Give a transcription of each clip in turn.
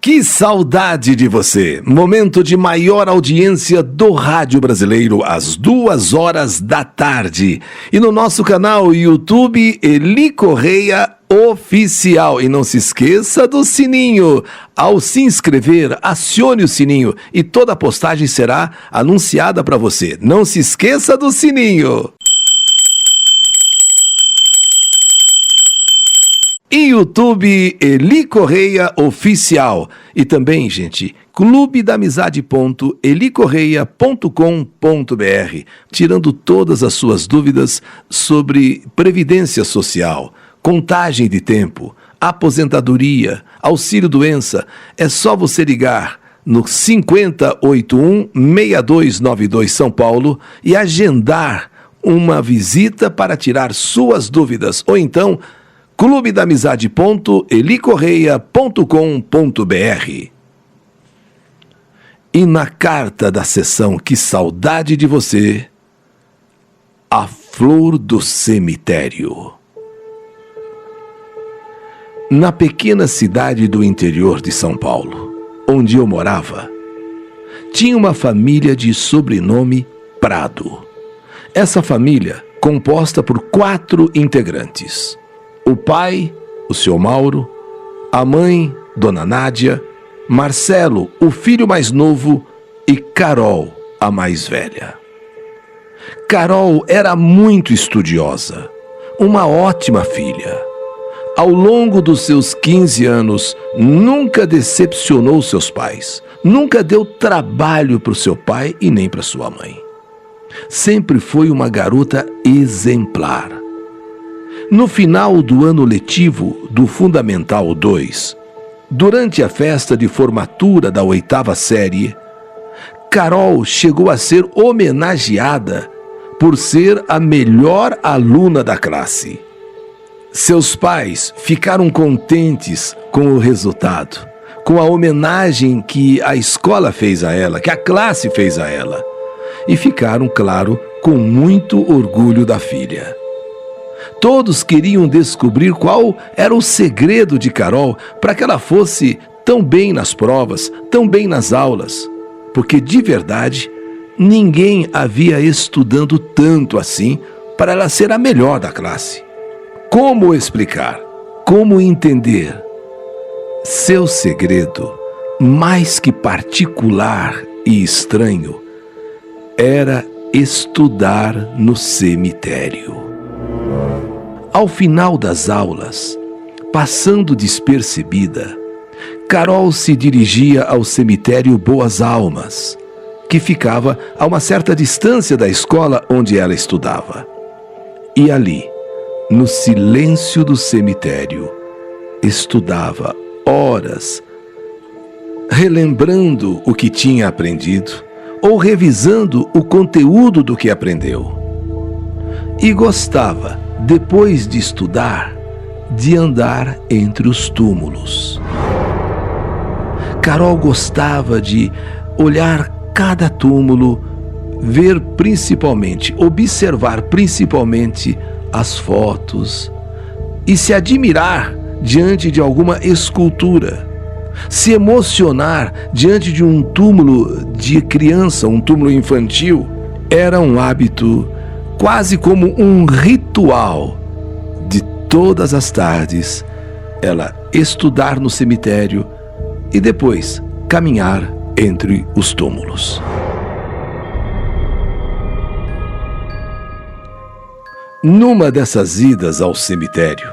Que saudade de você! Momento de maior audiência do rádio brasileiro às 2 horas da tarde. E no nosso canal YouTube, Eli Correia Oficial. E não se esqueça do sininho. Ao se inscrever, acione o sininho e toda postagem será anunciada para você. Não se esqueça do sininho. E YouTube Eli Correia Oficial. E também, gente, clubedamizade.elicorreia.com.br, tirando todas as suas dúvidas sobre previdência social, contagem de tempo, aposentadoria, auxílio-doença. É só você ligar no 5081-6292 São Paulo e agendar uma visita para tirar suas dúvidas. Ou então, clubedamizade.elicorreia.com.br. E na carta da sessão Que Saudade de Você, a flor do cemitério. Na pequena cidade do interior de São Paulo, onde eu morava, tinha uma família de sobrenome Prado. Essa família, composta por 4 integrantes: o pai, o seu Mauro, a mãe, Dona Nádia, Marcelo, o filho mais novo, e Carol, a mais velha. Carol era muito estudiosa, uma ótima filha. Ao longo dos seus 15 anos, nunca decepcionou seus pais, nunca deu trabalho para o seu pai e nem para sua mãe. Sempre foi uma garota exemplar. No final do ano letivo do Fundamental 2, durante a festa de formatura da 8ª série, Carol chegou a ser homenageada por ser a melhor aluna da classe. Seus pais ficaram contentes com o resultado, com a homenagem que a escola fez a ela, que a classe fez a ela, e ficaram, claro, com muito orgulho da filha. Todos queriam descobrir qual era o segredo de Carol para que ela fosse tão bem nas provas, tão bem nas aulas, porque de verdade ninguém havia estudando tanto assim para ela ser a melhor da classe. Como explicar? Como entender? Seu segredo, mais que particular e estranho, era estudar no cemitério. Ao final das aulas, passando despercebida, Carol se dirigia ao cemitério Boas Almas, que ficava a uma certa distância da escola onde ela estudava. E ali, no silêncio do cemitério, estudava horas, relembrando o que tinha aprendido ou revisando o conteúdo do que aprendeu. E gostava, depois de estudar, de andar entre os túmulos. Carol gostava de olhar cada túmulo, ver principalmente, observar principalmente as fotos e se admirar diante de alguma escultura, se emocionar diante de um túmulo de criança, um túmulo infantil. Era um hábito quase como um ritual de todas as tardes, ela estudar no cemitério e depois caminhar entre os túmulos. Numa dessas idas ao cemitério,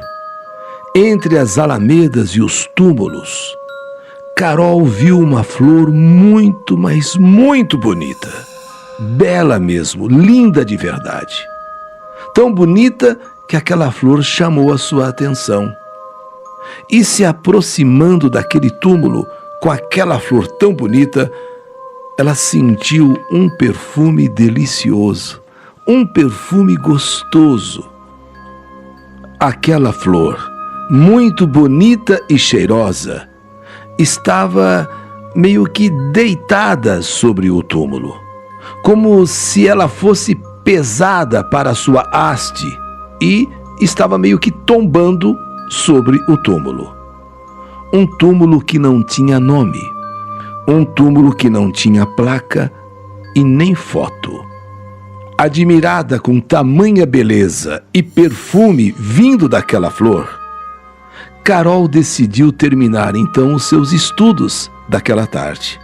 entre as alamedas e os túmulos, Carol viu uma flor muito, mas muito bonita. Bela mesmo, linda de verdade. Tão bonita que aquela flor chamou a sua atenção. E se aproximando daquele túmulo com aquela flor tão bonita, ela sentiu um perfume delicioso, um perfume gostoso. Aquela flor, muito bonita e cheirosa, estava meio que deitada sobre o túmulo, como se ela fosse pesada para sua haste e estava meio que tombando sobre o túmulo. Um túmulo que não tinha nome, um túmulo que não tinha placa e nem foto. Admirada com tamanha beleza e perfume vindo daquela flor, Carol decidiu terminar então os seus estudos daquela tarde.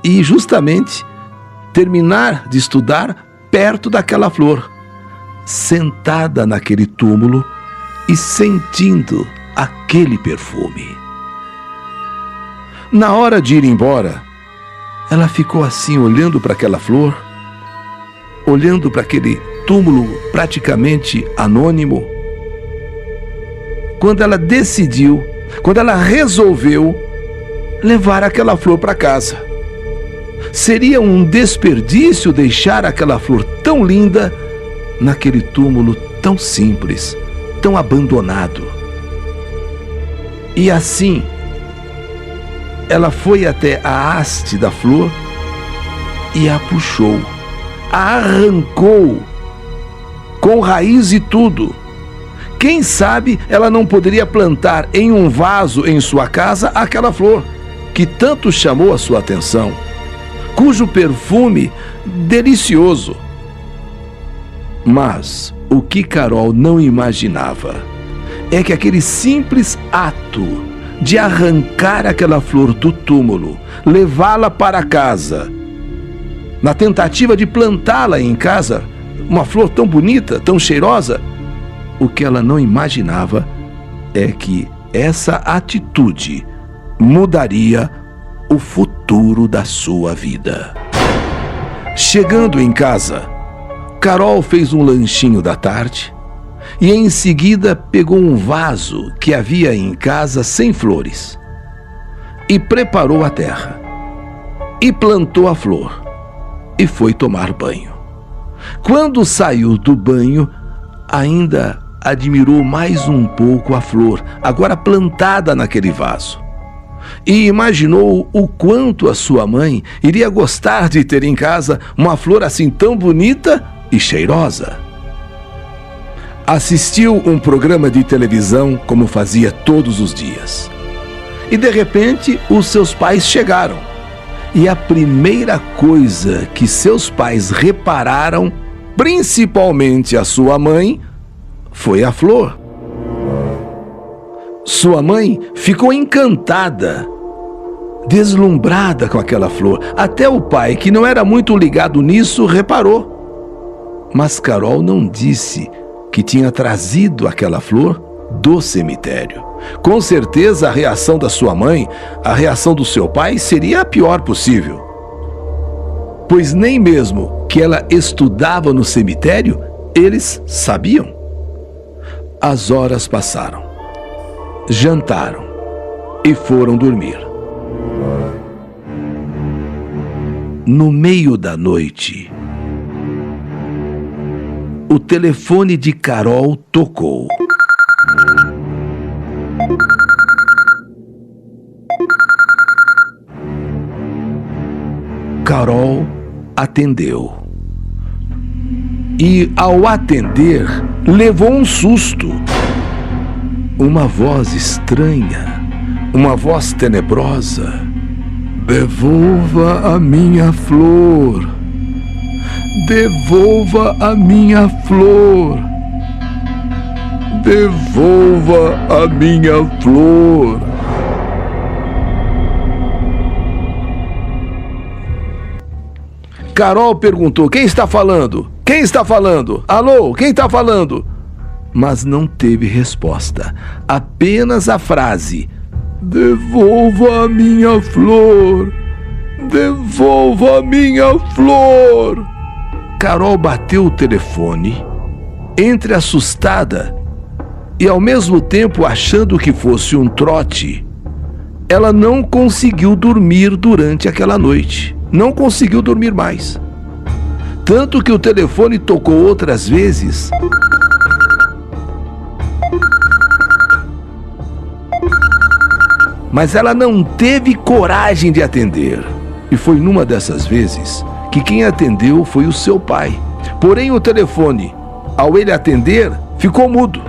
E justamente terminar de estudar perto daquela flor, sentada naquele túmulo e sentindo aquele perfume. Na hora de ir embora, ela ficou assim olhando para aquela flor, olhando para aquele túmulo praticamente anônimo. Quando ela decidiu, quando ela resolveu levar aquela flor para casa. Seria um desperdício deixar aquela flor tão linda naquele túmulo tão simples, tão abandonado. E assim, ela foi até a haste da flor e a puxou, a arrancou, com raiz e tudo. Quem sabe ela não poderia plantar em um vaso em sua casa aquela flor que tanto chamou a sua atenção, cujo perfume delicioso. Mas o que Carol não imaginava é que aquele simples ato de arrancar aquela flor do túmulo, levá-la para casa, na tentativa de plantá-la em casa, uma flor tão bonita, tão cheirosa, o que ela não imaginava é que essa atitude mudaria o futuro da sua vida. Chegando em casa, Carol fez um lanchinho da tarde e em seguida pegou um vaso que havia em casa sem flores e preparou a terra e plantou a flor e foi tomar banho. Quando saiu do banho, ainda admirou mais um pouco a flor, agora plantada naquele vaso, e imaginou o quanto a sua mãe iria gostar de ter em casa uma flor assim tão bonita e cheirosa. Assistiu um programa de televisão como fazia todos os dias. E de repente os seus pais chegaram. E a primeira coisa que seus pais repararam, principalmente a sua mãe, foi a flor. Sua mãe ficou encantada, deslumbrada com aquela flor. Até o pai, que não era muito ligado nisso, reparou. Mas Carol não disse que tinha trazido aquela flor do cemitério. Com certeza a reação da sua mãe, a reação do seu pai seria a pior possível. Pois nem mesmo que ela estudava no cemitério, eles sabiam. As horas passaram, jantaram e foram dormir. No meio da noite, o telefone de Carol tocou. Carol atendeu. E, ao atender, levou um susto. Uma voz estranha, uma voz tenebrosa. Devolva a minha flor. Devolva a minha flor. Devolva a minha flor. Carol perguntou: quem está falando? Quem está falando? Alô, quem está falando? Mas não teve resposta. Apenas a frase: devolva a minha flor. Devolva a minha flor. Carol bateu o telefone, entre assustada e ao mesmo tempo achando que fosse um trote. Ela não conseguiu dormir durante aquela noite. Não conseguiu dormir mais. Tanto que o telefone tocou outras vezes. Mas ela não teve coragem de atender. E foi numa dessas vezes que quem atendeu foi o seu pai. Porém, o telefone, ao ele atender, ficou mudo.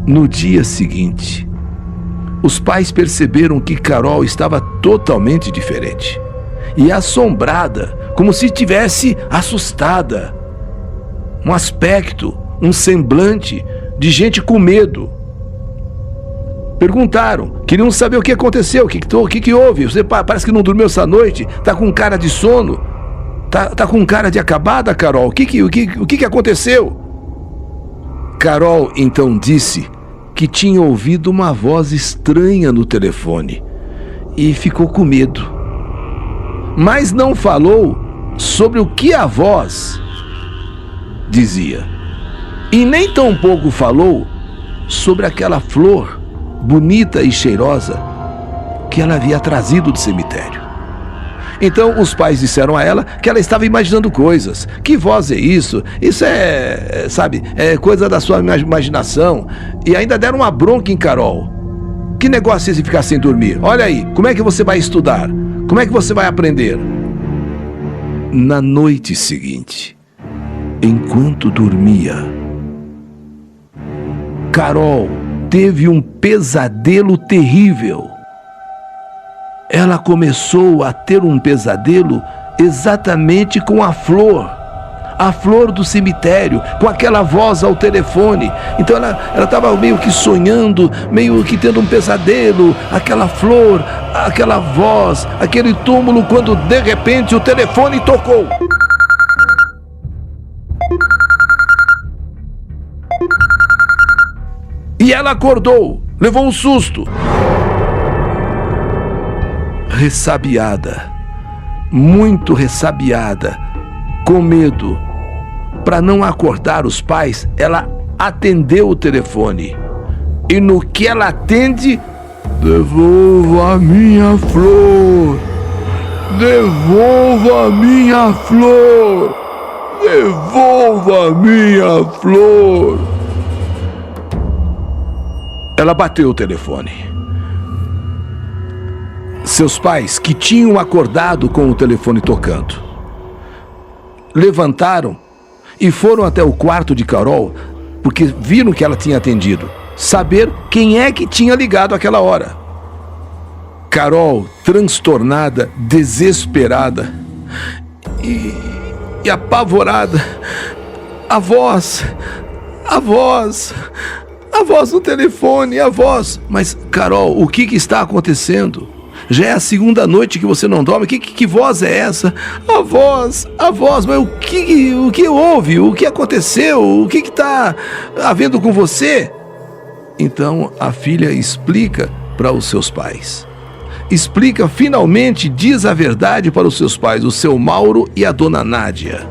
No dia seguinte, os pais perceberam que Carol estava totalmente diferente e assombrada, como se estivesse assustada. Um aspecto, um semblante de gente com medo. Perguntaram, queriam saber o que aconteceu, o que houve. Você parece que não dormiu essa noite, tá com cara de sono, tá com cara de acabada, Carol. O que aconteceu? Carol então disse que tinha ouvido uma voz estranha no telefone e ficou com medo. Mas não falou sobre o que a voz dizia. E nem tampouco falou sobre aquela flor bonita e cheirosa que ela havia trazido do cemitério. Então os pais disseram a ela que ela estava imaginando coisas. Que voz é isso? Isso é coisa da sua imaginação. E ainda deram uma bronca em Carol. Que negócio é esse de ficar sem dormir? Olha aí, como é que você vai estudar? Como é que você vai aprender? Na noite seguinte, enquanto dormia, Carol teve um pesadelo terrível. Ela começou a ter um pesadelo exatamente com a flor do cemitério, com aquela voz ao telefone. Então ela estava meio que sonhando, meio que tendo um pesadelo, aquela flor, aquela voz, aquele túmulo, quando de repente o telefone tocou. E ela acordou, levou um susto. Ressabiada, muito ressabiada, com medo. Para não acordar os pais, ela atendeu o telefone. E no que ela atende, devolva a minha flor, devolva a minha flor, devolva a minha flor. Ela bateu o telefone. Seus pais, que tinham acordado com o telefone tocando, levantaram e foram até o quarto de Carol, porque viram que ela tinha atendido, saber quem é que tinha ligado àquela hora. Carol, transtornada, desesperada e apavorada, a voz no telefone, a voz. Mas, Carol, o que está acontecendo? Já é a segunda noite que você não dorme. Que voz é essa? A voz, mas o que houve? O que aconteceu? O que está havendo com você? Então a filha explica para os seus pais. Explica, finalmente diz a verdade para os seus pais, o seu Mauro e a dona Nádia,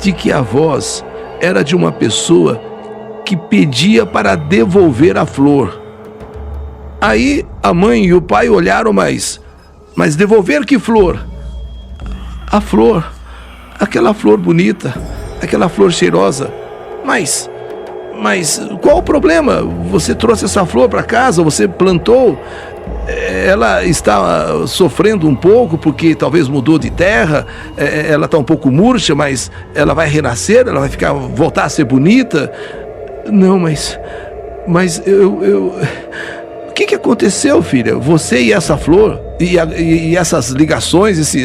de que a voz era de uma pessoa que pedia para devolver a flor. Aí a mãe e o pai olharam, mas devolver que flor? A flor, aquela flor bonita, aquela flor cheirosa. Mas qual o problema? Você trouxe essa flor para casa, você plantou, ela está sofrendo um pouco porque talvez mudou de terra, ela está um pouco murcha, mas ela vai renascer, ela vai voltar a ser bonita. Não, mas eu... O que aconteceu, filha? Você e essa flor, e essas ligações,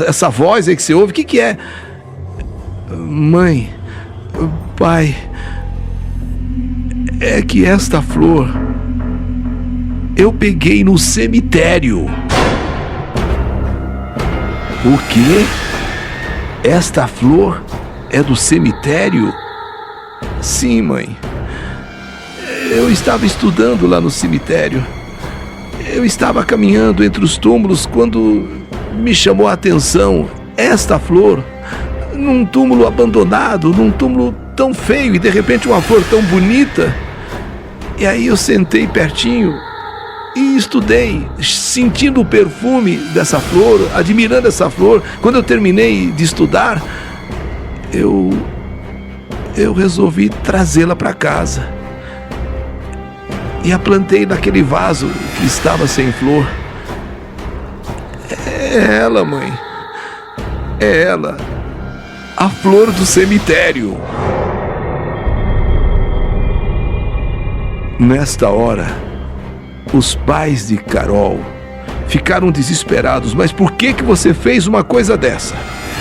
essa voz aí que você ouve, o que é? Mãe, pai, é que esta flor eu peguei no cemitério. O quê? Esta flor é do cemitério? Sim, mãe. Eu estava estudando lá no cemitério. Eu estava caminhando entre os túmulos quando me chamou a atenção esta flor, num túmulo abandonado, num túmulo tão feio, e de repente uma flor tão bonita. E aí eu sentei pertinho e estudei, sentindo o perfume dessa flor, admirando essa flor. Quando eu terminei de estudar, eu resolvi trazê-la para casa. E a plantei naquele vaso que estava sem flor. É ela, mãe. É ela. A flor do cemitério. Nesta hora, os pais de Carol ficaram desesperados. Mas por que você fez uma coisa dessa?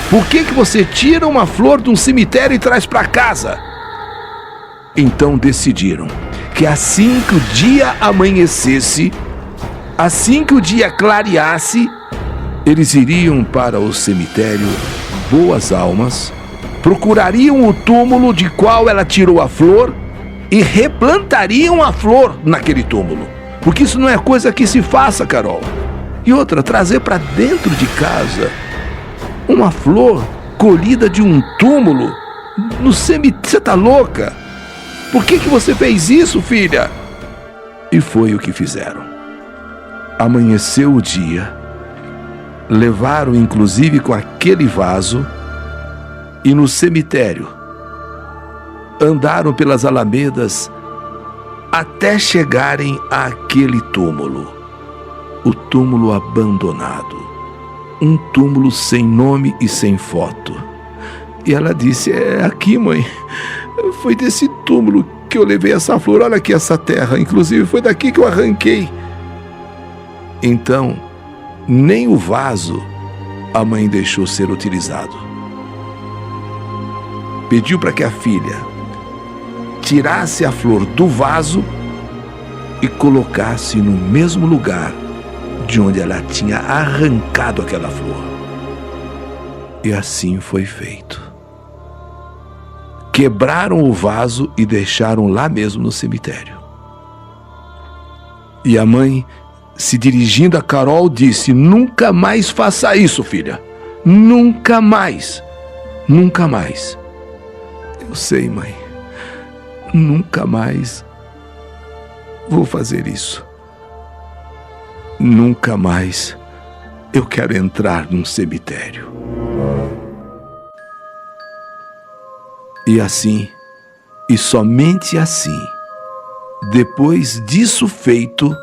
Por que você tira uma flor de um cemitério e traz para casa? Então decidiram que assim que o dia amanhecesse, assim que o dia clareasse, eles iriam para o cemitério Boas Almas, procurariam o túmulo de qual ela tirou a flor e replantariam a flor naquele túmulo. Porque isso não é coisa que se faça, Carol. E outra, trazer para dentro de casa uma flor colhida de um túmulo no cemitério. Você tá louca? Por que você fez isso, filha? E foi o que fizeram. Amanheceu o dia, levaram inclusive com aquele vaso e no cemitério andaram pelas alamedas até chegarem àquele túmulo. O túmulo abandonado. Um túmulo sem nome e sem foto. E ela disse: é aqui, mãe. Foi desse túmulo que eu levei essa flor. Olha aqui essa terra. Inclusive foi daqui que eu arranquei. Então, nem o vaso a mãe deixou ser utilizado. Pediu para que a filha tirasse a flor do vaso e colocasse no mesmo lugar de onde ela tinha arrancado aquela flor. E assim foi feito. Quebraram o vaso e deixaram lá mesmo no cemitério. E a mãe, se dirigindo a Carol, disse: nunca mais faça isso, filha. Nunca mais. Nunca mais. Eu sei, mãe. Nunca mais vou fazer isso. Nunca mais eu quero entrar num cemitério. E assim, e somente assim, depois disso feito,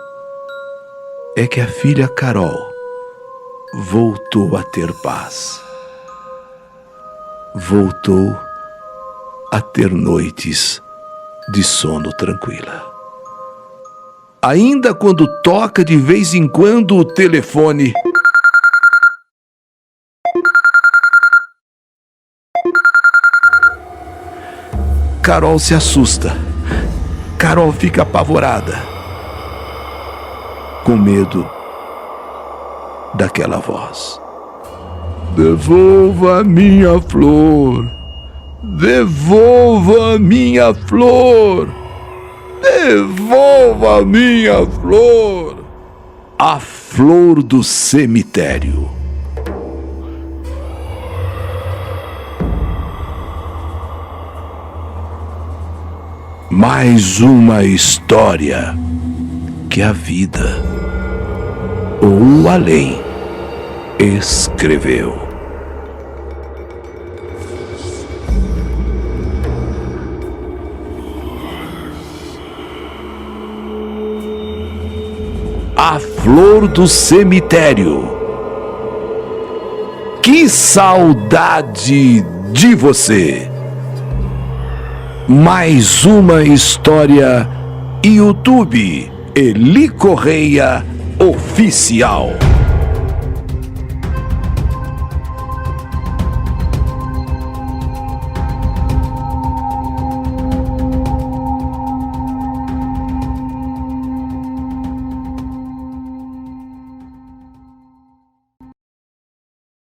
é que a filha Carol voltou a ter paz. Voltou a ter noites de sono tranquila. Ainda quando toca de vez em quando o telefone, Carol se assusta. Carol fica apavorada, com medo daquela voz. Devolva a minha flor. Devolva a minha flor. Devolva a minha flor. A flor do cemitério. Mais uma história que a vida ou o além escreveu. A flor do cemitério. Que saudade de você! Mais uma história YouTube Eli Correia Oficial.